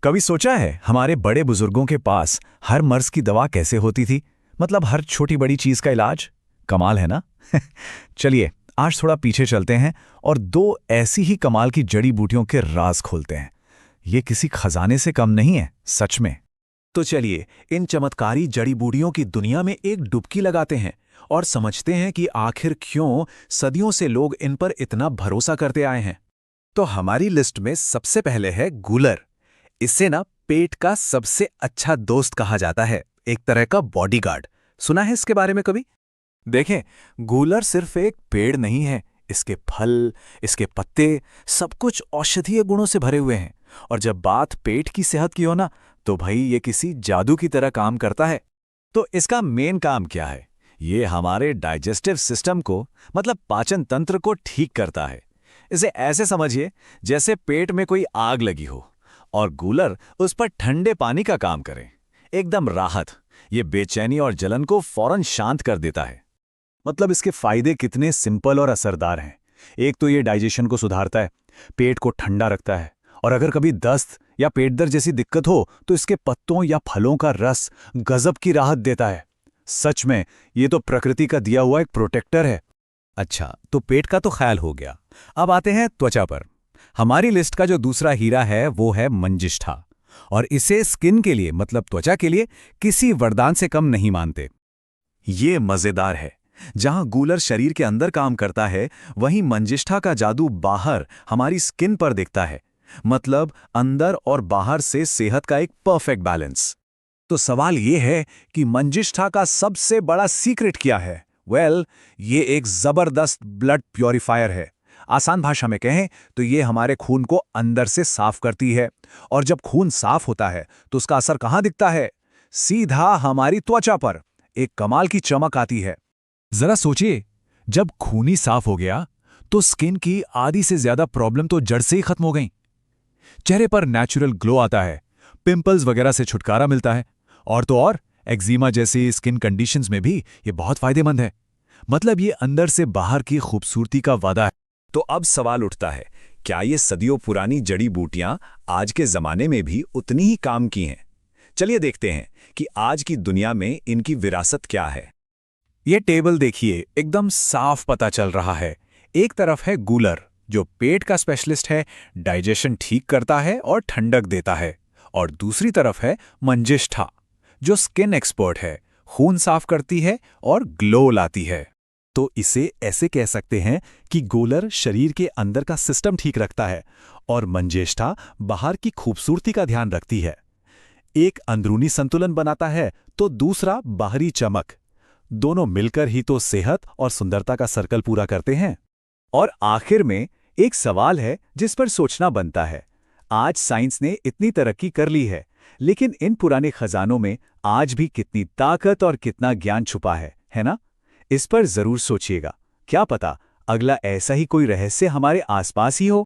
कभी सोचा है हमारे बड़े बुजुर्गों के पास हर मर्ज की दवा कैसे होती थी? मतलब हर छोटी बड़ी चीज का इलाज। कमाल है ना? चलिए आज थोड़ा पीछे चलते हैं और दो ऐसी ही कमाल की जड़ी बूटियों के राज खोलते हैं। ये किसी खजाने से कम नहीं है, सच में। तो चलिए इन चमत्कारी जड़ी बूटियों की दुनिया में एक डुबकी लगाते हैं और समझते हैं कि आखिर क्यों सदियों से लोग इन पर इतना भरोसा करते आए हैं। तो हमारी लिस्ट में सबसे पहले है गूलर। इसे ना पेट का सबसे अच्छा दोस्त कहा जाता है, एक तरह का बॉडीगार्ड। सुना है इसके बारे में कभी? देखें, गूलर सिर्फ एक पेड़ नहीं है। इसके फल, इसके पत्ते, सब कुछ औषधीय गुणों से भरे हुए हैं। और जब बात पेट की सेहत की हो ना, तो भाई ये किसी जादू की तरह काम करता है। तो इसका मेन काम क्या है? ये हमारे डाइजेस्टिव सिस्टम को, मतलब पाचन तंत्र को ठीक करता है। इसे ऐसे समझिए जैसे पेट में कोई आग लगी हो और गूलर उस पर ठंडे पानी का काम करे। एकदम राहत। ये बेचैनी और जलन को फौरन शांत कर देता है। मतलब इसके फायदे कितने सिंपल और असरदार हैं। एक तो ये डाइजेशन को सुधारता है, पेट को ठंडा रखता है। और अगर कभी दस्त या पेट दर्द जैसी दिक्कत हो तो इसके पत्तों या फलों का रस गजब की राहत देता है। सच में ये तो प्रकृति का दिया हुआ एक प्रोटेक्टर है। अच्छा, तो पेट का तो ख्याल हो गया। अब आते हैं त्वचा पर। हमारी लिस्ट का जो दूसरा हीरा है वो है मंजिष्ठा। और इसे स्किन के लिए, मतलब त्वचा के लिए, किसी वरदान से कम नहीं मानते। ये मजेदार है। जहां गूलर शरीर के अंदर काम करता है, वहीं मंजिष्ठा का जादू बाहर हमारी स्किन पर दिखता है। मतलब अंदर और बाहर से सेहत का एक परफेक्ट बैलेंस। तो सवाल ये है कि मंजिष्ठा का सबसे बड़ा सीक्रेट क्या है? ये एक जबरदस्त ब्लड प्योरीफायर है। आसान भाषा में कहें तो ये हमारे खून को अंदर से साफ करती है। और जब खून साफ होता है तो उसका असर कहाँ दिखता है? सीधा हमारी त्वचा पर एक कमाल की चमक आती है। जरा सोचिए, जब खून ही साफ हो गया तो स्किन की आधी से ज्यादा प्रॉब्लम तो जड़ से ही खत्म हो गई। चेहरे पर नेचुरल ग्लो आता है, पिंपल्स वगैरह से छुटकारा मिलता है। और तो और एक्जिमा जैसी स्किन कंडीशंस में भी ये बहुत फायदेमंद है। मतलब ये अंदर से बाहर की खूबसूरती का वादा है। तो अब सवाल उठता है, क्या ये सदियों पुरानी जड़ी बूटियां आज के जमाने में भी उतनी ही काम की हैं? चलिए देखते हैं कि आज की दुनिया में इनकी विरासत क्या है। ये टेबल देखिए, एकदम साफ पता चल रहा है। एक तरफ है गूलर, जो पेट का स्पेशलिस्ट है, डाइजेशन ठीक करता है और ठंडक देता है। और दूसरी तरफ है मंजिष्ठा, जो स्किन एक्सपर्ट है, खून साफ करती है और ग्लो लाती है। तो इसे ऐसे कह सकते हैं कि गूलर शरीर के अंदर का सिस्टम ठीक रखता है और मंजिष्ठा बाहर की खूबसूरती का ध्यान रखती है। एक अंदरूनी संतुलन बनाता है तो दूसरा बाहरी चमक। दोनों मिलकर ही तो सेहत और सुंदरता का सर्कल पूरा करते हैं। और आखिर में एक सवाल है जिस पर सोचना बनता है। आज साइंस ने इतनी तरक्की कर ली है, लेकिन इन पुराने खजानों में आज भी कितनी ताकत और कितना ज्ञान छुपा है ना? इस पर जरूर सोचिएगा। क्या पता अगला ऐसा ही कोई रहस्य हमारे आसपास ही हो।